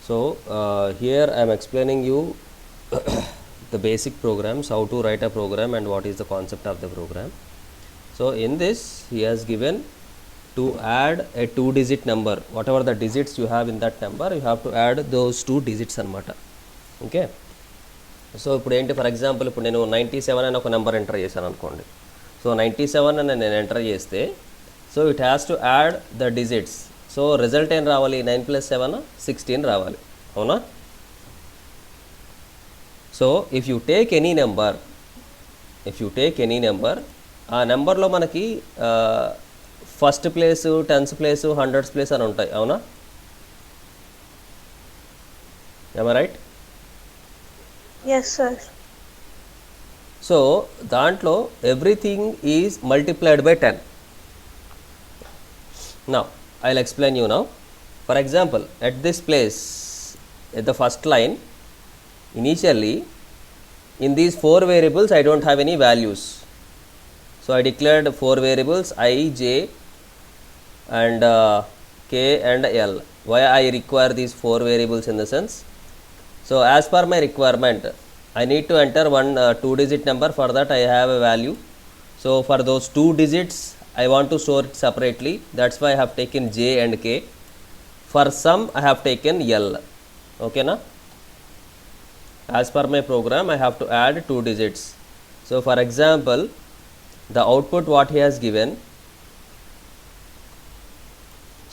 So here I am explaining you the basic programs, how to write a program and what is the concept of the program. So in this he has given to add a 2-digit number, whatever the digits you have in that number, you have to add those 2 digits అనమాట. Okay, so ఇప్పుడు ఏంటి, for example ఇప్పుడు నేను 97 అని ఒక number enter చేశాను అనుకోండి. So 97 అని నేను ఎంటర్ చేస్తే, so it has to add the digits. So result ఏం రావాలి, 9 + 7 16 రావాలి, అవునా? So if you take any number, ఆ నెంబర్లో మనకి first place, 10th place, 100th place అని ఉంటాయి, అవునా? am I right? Yes, sir. So దాంట్లో everything is multiplied by 10. Now I'll explain you now. For example, at this place, at the first line, initially in these 4 variables I don't have any values. So I declared 4 variables I, j and k and l. Why I require these 4 variables in the sense, so as per my requirement I need to enter one 2-digit number. For that I have a value. So for those 2 digits I want to store it separately. That's why I have taken j and k. For some I have taken l. Okay na? As per my program I have to add 2 digits. So for example, the output what he has given,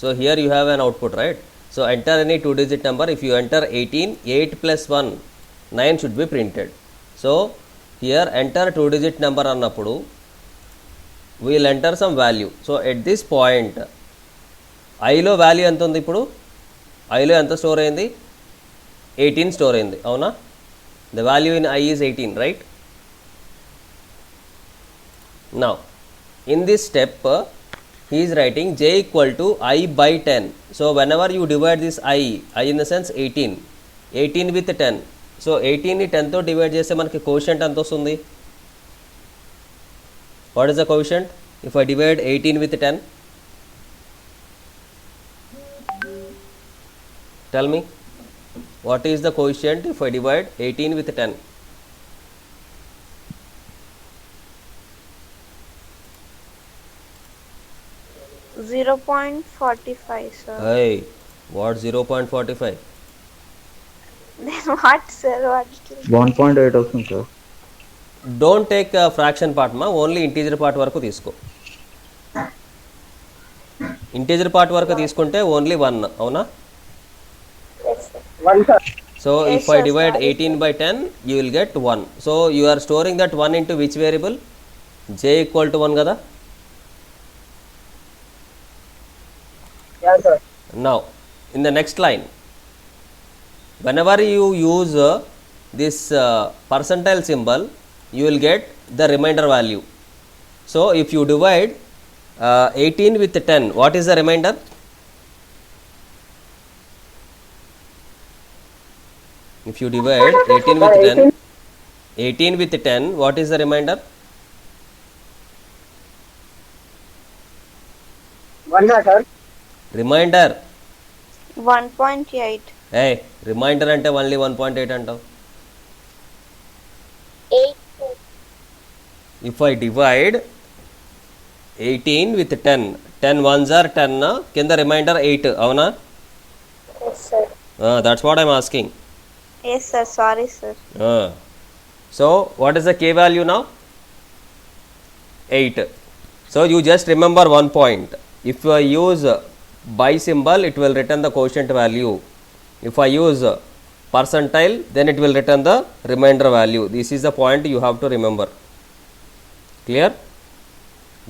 so here you have an output, right? So enter any 2-digit number. If you enter 18, 8 + 1 9 should be printed. So here enter 2-digit number annappudu we will enter some value. So at this point I లో value ఎంత ఉంది, ఇప్పుడు I లో ఎంత store అయింది, 18 store అయింది, అవునా? The value in I is 18, right? Now in this step he is writing j = I by 10. So whenever you divide this I in the sense 18 with 10, so 18 ని 10 తో డివైడ్ చేస్తే మనకి quotient ఎంత వస్తుంది? What is the quotient if I divide 18 with 10? Tell me, what is the quotient if I divide 18 with 10? 0.45, sir. Hey, what 0.45? Then what, sir? What? 1.8 వస్తుంది sir. Don't take fraction part ma, only integer part వరకు తీసుకో. Integer part వరకు తీసుకుంటే only 1, అవునా? Yes, sir. 1, sir. So Yes, if I sir, divide sorry. 18 by 10, you will get 1. So you are storing that 1 into which variable? J = 1 kada? Yeah, sir. Now in the next line, whenever you use this percentile symbol, you will get the remainder value. So if you divide 18 with 10, what is the remainder? If you divide 18 with 10, what is the remainder? 1, sir. Remainder. 1.8. Hey, remainder ante only 1.8 antav. 8. If I divide 18 with 10, 10 ones are 10 na, kinda remainder 8, avuna? Yes, sir. That's what I'm asking. Yes, sir. Sorry, sir. So what is the k value now? 8. So you just remember one point. If I use by symbol, it will return the quotient value. If I use percentile, then it will return the remainder value. This is the point you have to remember. Clear?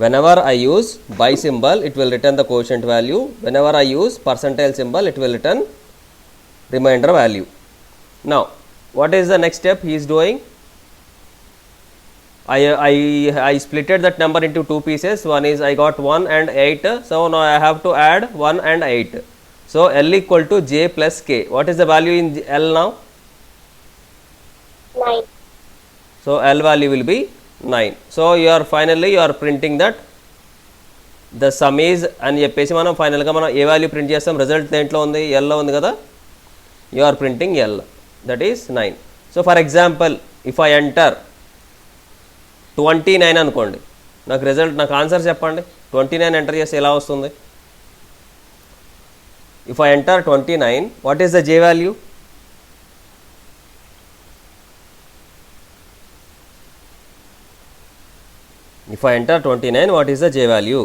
Whenever I use by symbol, it will return the quotient value. Whenever I use percentile symbol, it will return remainder value. Now what is the next step he is doing? I splitted that number into 2 pieces. One is I got 1 and 8. So now I have to add 1 and 8. So L = j plus k. What is the value in L now? 9. So L value will be 9. So you are printing that the sum is అని చెప్పేసి మనం ఫైనల్గా మనం ఏ value print చేస్తాం, result దేంట్లో ఉంది, L లో ఉంది కదా. you are printing L, that is 9. So for example, if I enter 29 అనుకోండి, నాకు రిజల్ట్, నాకు ఆన్సర్ చెప్పండి. 29 ఎంటర్ చేస్తే ఎలా వస్తుంది? If I enter 29, what is the J value? If I enter 29, what is the J value?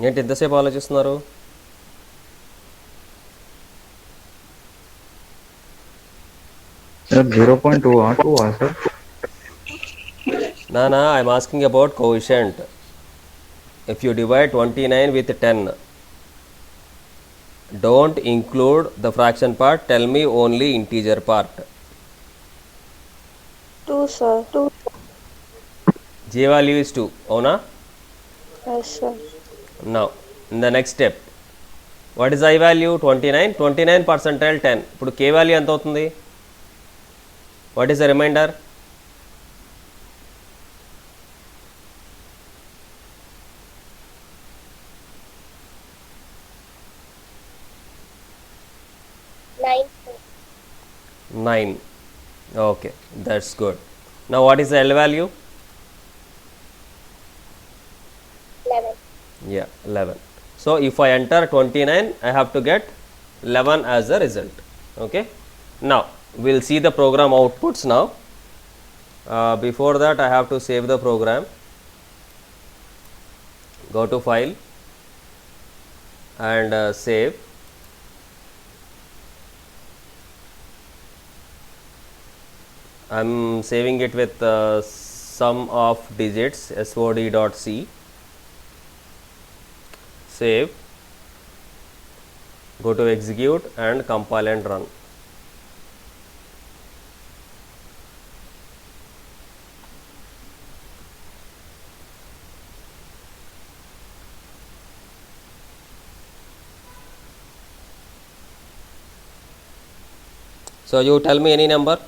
ఏంటి ఎంతసేపు ఆలోచిస్తున్నారు? Sir, 0.2 or 2 or sir? Nana, I am asking about coefficient. If you divide 29 with 10, don't include the fraction part, tell me only integer part. 2, sir. 2. J value is 2, avuna? Yes, sir. Now, in the next step, what is I value? 29, 29 percentile 10. ఇప్పుడు K value ఎంత అవుతుంది? What is the remainder? Nine. Okay, that's good. Now what is the L value? 11. Yeah, 11. So if I enter 29, I have to get 11 as the result. Okay. Now we'll see the program outputs now. Before that, I have to save the program. Go to file and save. I'm saving it with sum of digits, sod.c. Save, go to execute and compile and run. So you tell me any number.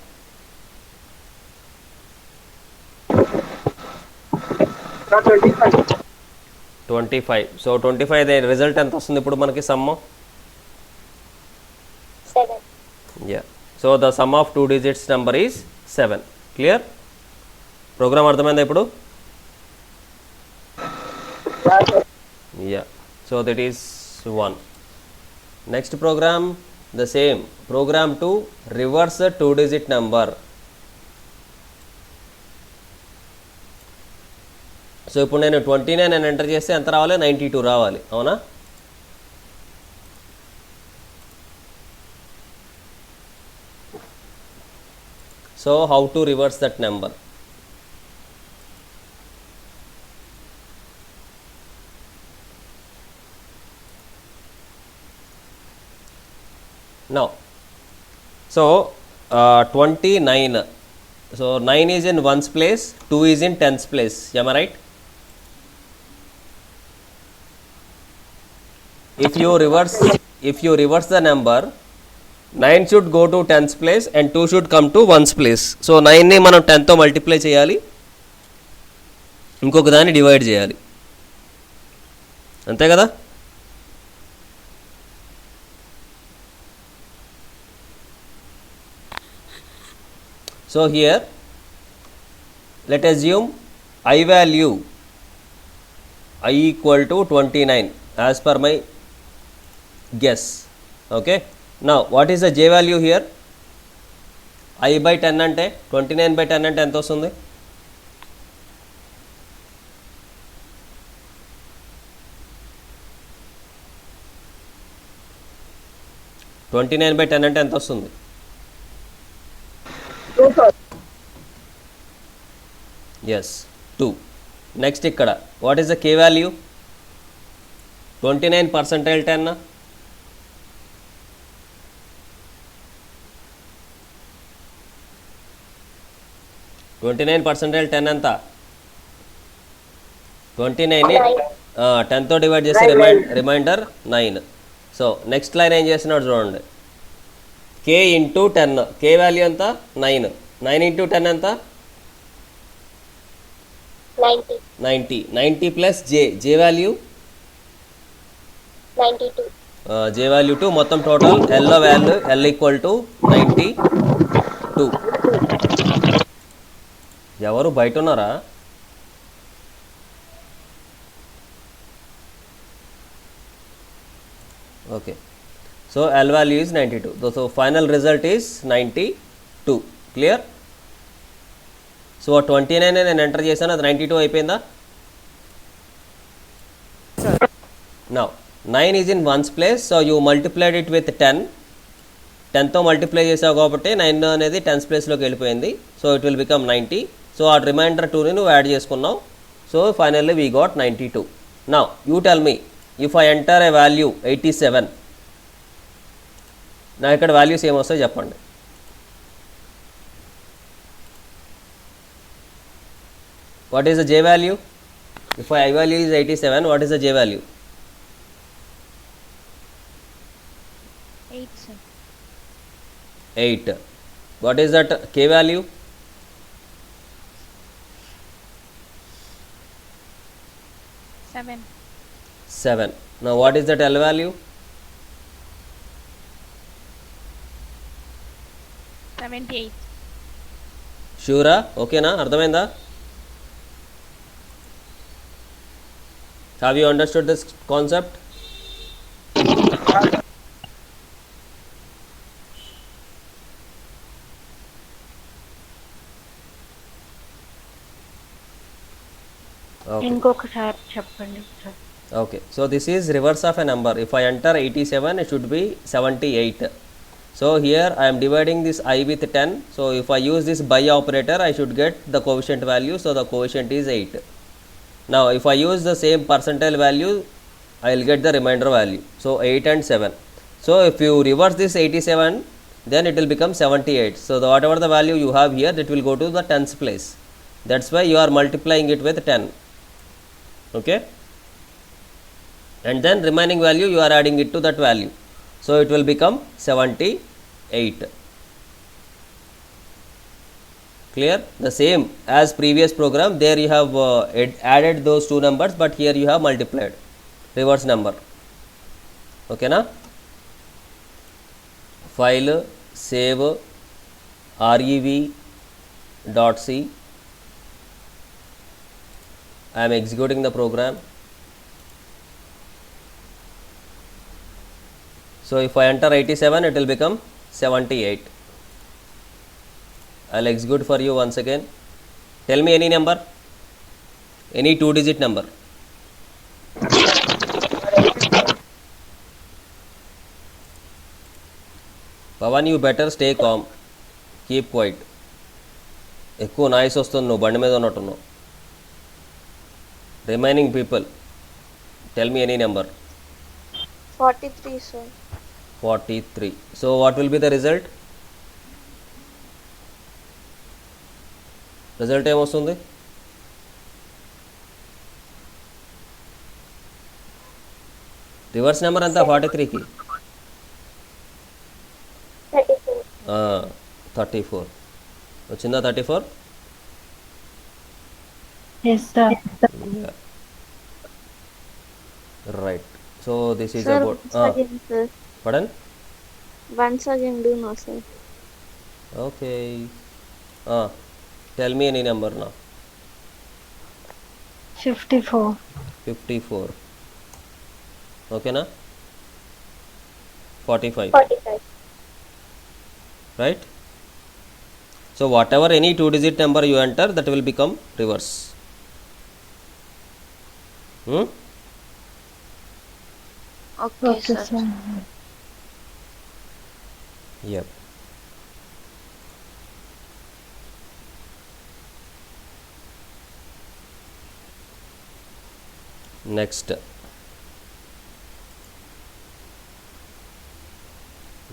Sir, 25. 25. So 25 the result ఎంత వస్తుంది ఇప్పుడు మనకి sum? 7. Yeah. So the sum of two digits number is 7. Clear? Program అర్థమైందా ఇప్పుడు? Yeah, sir. Yeah. So that is 1. Next program, the same. Program to reverse a two digit number. So ఇప్పుడు నేను 29 అని enter చేస్తే ఎంత రావాలి? 92 రావాలి, అవునా? So how to reverse that number? Now, so 29. So 9 is in ones place, 2 is in tens place. Am I right? If you reverse the number, 9 should go to tens place and 2 should come to ones place. So 9 ని మనం 10 తో multiply చేయాలి, ఇంకొక దాన్ని divide చేయాలి, అంతే కదా? So here let us assume I value I equal to 29 as per my guess. Okay. Now what is the J value here? I by 10 అంటే 29 by 10 అంటే ఎంత వస్తుంది? ట్వంటీ-నైన్ బై 10 అంటే ఎంత వస్తుంది? 2, sir. Yes, 2. Next ఇక్కడ what is the K value? 29 percentile 10 na? Twenty-nine percentile 10 ఎంత? 29ని 10తో divide చేస్తే రిమైండర్ 9. సో నెక్స్ట్ లైన్ ఏం చేస్తున్నాడు చూడండి. k ఇంటూ 10, k వాల్యూ ఎంత 9, 9 ఇంటూ 10 ఎంత 90. 90, 90 plus j value 92. j value 2, మొత్తం టోటల్ l లో వాల్యూ l ఈక్వల్ టు 92. ఎవరు బయట ఉన్నారా? Okay, so L value is 92. So final result is 92. Clear? So 29 నేను ఎంటర్ చేశాను, అది 92 అయిపోయిందా? Now 9 is in ones place, so you multiplied it with 10. 10తో multiply చేసావు కాబట్టి 9 అనేది 10th ప్లేస్లోకి వెళ్ళిపోయింది. So it will become 90. So ఆ రిమైండర్ 2ని నువ్వు యాడ్ చేసుకున్నావు. So finally we got 92. Now you tell me, if I enter a value 87, నా ఇక్కడ వాల్యూస్ ఏమొస్తాయో చెప్పండి. What is the J value? If I value is 87, what is the J value? 8, sir. 8. What is that k value? 7. 7. Now what is that L value? 78. Sure? Okay na? అర్థమైందా? Have you understood this concept? ఇంకొకసారి చెప్పండి sir. Okay, so this is reverse of a number. If I enter 87, it should be 78. So here I am dividing this I with 10. So if I use this by operator, I should get the coefficient value. So the coefficient is 8. Now if I use the same percentile value, I will get the remainder value. So 8 and 7. So if you reverse this 87, then it will become 78. So whatever the value you have here, it will go to the 10th place. That's why you are multiplying it with 10. Okay, and then remaining value you are adding it to that value, so it will become 78. Clear? The same as previous program, there you have added those two numbers, but here you have multiplied reverse number. Okay na? File, save, rev.c. I am executing the program. So if I enter 87, it will become 78. I will execute for you once again. Tell me any number, any 2-digit number. Pavan, you better stay calm. Keep quiet. ఎక్కువ noise వస్తుంది, నువ్వు బండి మీద ఉన్నట్టున్నావు. Remaining people, tell me any number. 43, sir. 43. So what will be the result? Result ఏమొస్తుంది? Reverse number అంతా 43కి 34. 34 వచ్చిందా? 34. Yes sir. Yeah. Right. So this is Sir, about. once again, sir. Pardon? Once again, do no, sir. Okay. Tell me any number now. 54. 54. Okay na? 45. 45. Right? So whatever any 2-digit number you enter, that will become reverse. Okay, okay sir. Sir. Yep.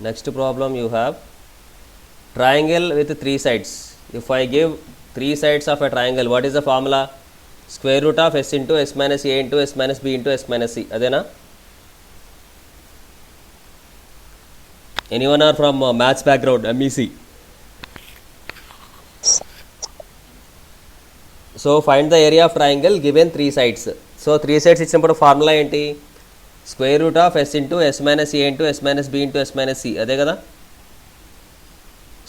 Next problem you have triangle with 3 sides. If I give 3 sides of a triangle, what is the formula? Square root of s into s minus a into s minus b into s minus c. అదేనా? Anyone are from maths background, MEC? So find the area of triangle given 3 sides. So 3 sides ఇచ్చినప్పుడు formula ఏంటి? Square root of S into S minus A into S minus B into S minus C, అదే కదా.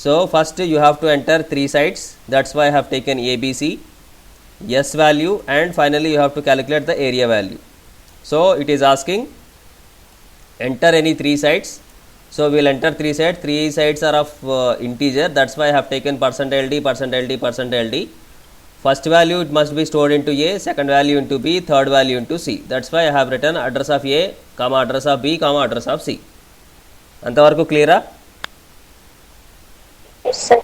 So first you have to enter 3 sides. That's why I have taken ABC, S value, and finally you have to calculate the area value. So it is asking enter any 3 sides. So we will enter 3 sides. 3 sides are of integer. That's why I have taken percent LD, percent LD, percent LD. First value it must be stored into A, second value into B, third value into C. That's why I have written address of A, comma address of B, comma address of C. అంతవరకు క్లియరా? Yes, sir.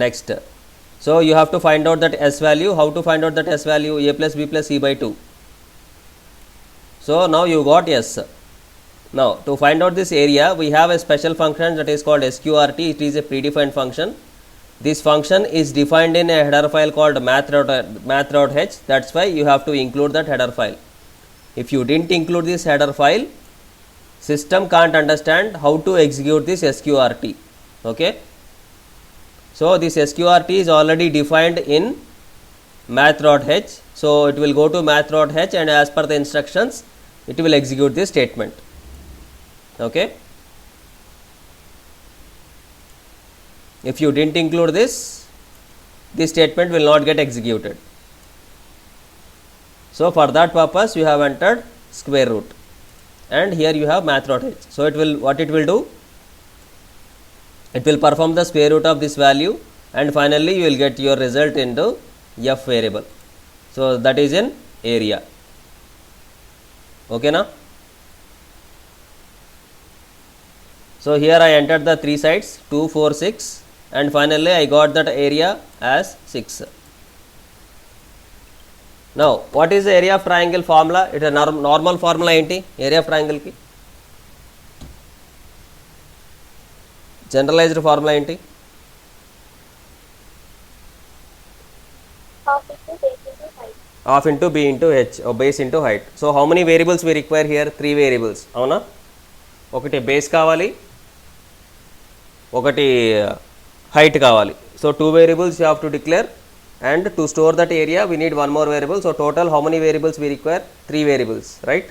Next, so you have to find out that S value. How to find out that S value? A plus B plus C by 2. So now you got S. Now to find out this area, we have a special function that is called SQRT. It is a predefined function. This function is defined in a header file called math.h. That's why you have to include that header file. If you didn't include this header file, system can't understand how to execute this SQRT. Okay. So this SQRT is already defined in math.h. So it will go to math.h, and as per the instructions, it will execute this statement. Okay. If you didn't include this statement will not get executed. So for that purpose you have entered square root, and here you have math.h. So it will, what it will do, it will perform the square root of this value, and finally you will get your result into f variable. So that is in area. Okay na? So here I entered the 3 sides, 2, 4, 6, and finally I got that area as 6. Now what is the area of triangle formula? It is a normal formula enti area of triangle ki. Generalized formula enti? Half into b into h, or base into height. So how many variables we require here? 3 variables. Avuna? ఒకటి base కావాలి, ఒకటి height కావాలి. So 2 variables you have to declare, and to store that area we need 1 more variable. So total how many variables we require? 3 variables, right?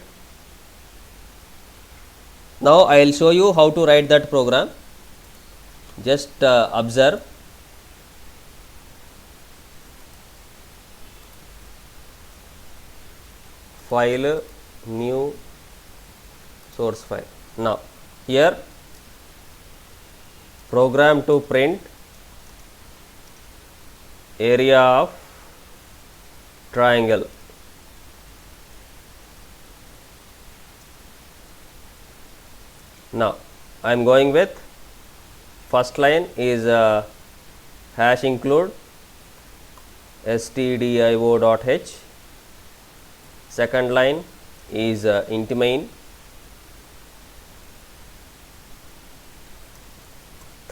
Now I will show you how to write that program. Just observe. File, new, source file. Now here program to print area of triangle. Now I am going with first line is hash include stdio.h. Second line is int main.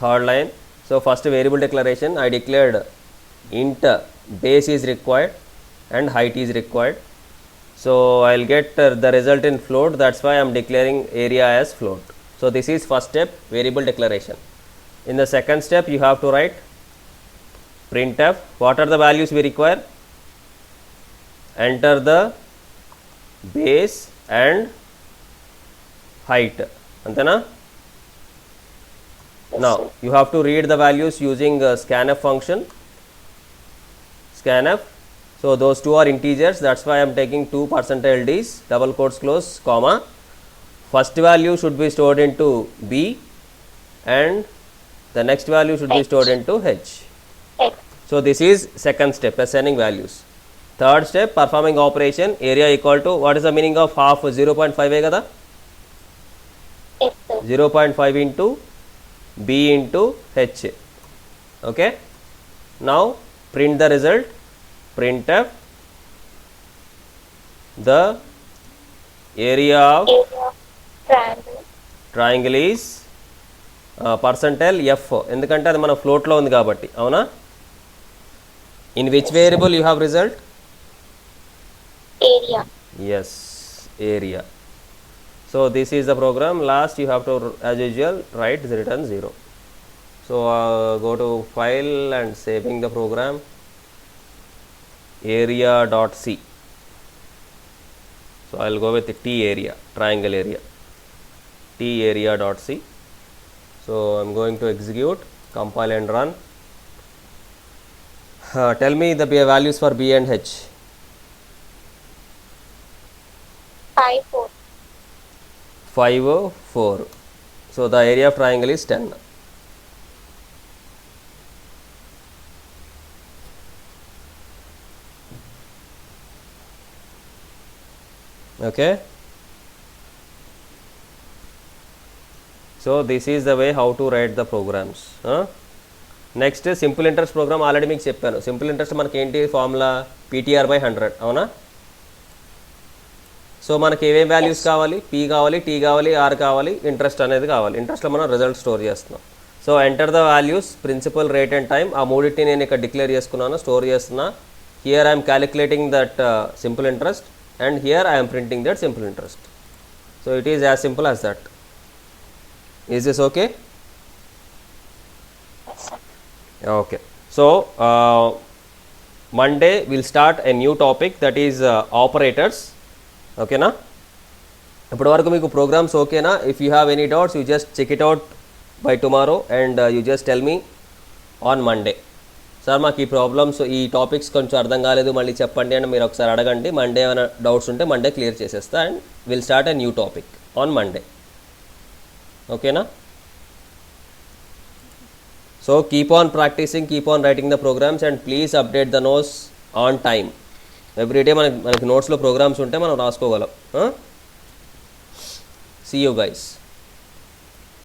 Third line, so first variable declaration I declared int base is required and height is required. So I will get the result in float. That's why I am declaring area as float. So this is first step, variable declaration. In the second step you have to write printf. What are the values we require? Enter the base and height. Antena? Now you have to read the values using scanf function. Scanf. So those two are integers. That's why I am taking 2 %LDs, double quotes close, comma. First value should be stored into B, and the next value should be stored into H. So this is second step, assigning values. Third step, performing operation. Area equal to, what is the meaning of half? 0.5 kada? 0.5 into B into H. Okay. Now print the result. Printf the area of triangle is percentile f. ఎందుకంటే అది మన float లో ఉంది కాబట్టి, అవునా? In which variable you have result? Area. Yes, area. So this is the program. Last you have to, as usual, write the return 0. So go to file and saving the program, area.c. So I will go with the T area, triangle area, T area.c. So I am going to execute, compile and run. Tell me the values for B and H. 5, 4. 5, 4. So the area of triangle is 10. Okay. So this is the way how to write the programs. Next simple interest program already మీకు చెప్పాను. Simple interest మనకి ఏంటి formula PTR/100 అవునా. So మనకి ఏమేం values కావాలి, P కావాలి, T కావాలి, R కావాలి, ఇంట్రెస్ట్ అనేది కావాలి. ఇంట్రెస్ట్లో మనం రిజల్ట్ స్టోర్ చేస్తున్నాం. So enter the values, principal, rate and time. ఆ మూడింటిని నేను ఇక్కడ డిక్లేర్ చేసుకున్నాను, స్టోర్ చేస్తున్నా. Here I'm calculating that simple interest and here I am printing that simple interest. So it is as simple as that. Is this okay? Okay. So Monday we'll start a new topic, that is operators. Okay na? ఇప్పటి వరకు మీకు programmes ఓకేనా? If you have any doubts, you just check it out by tomorrow and you just tell me on Monday. Sir మాకు ఈ problems, ఈ topics కొంచెం అర్థం కాలేదు, మళ్ళీ చెప్పండి అని మీరు ఒకసారి అడగండి. మండే ఏమైనా డౌట్స్ ఉంటే మండే క్లియర్ చేసేస్తా and will start a new topic on Monday. ఓకేనా? So keep on practising, keep on writing the programs and please update the notes on time. Everyday మనకి నోట్స్లో ప్రోగ్రామ్స్ ఉంటే మనం రాసుకోగలం. See you guys.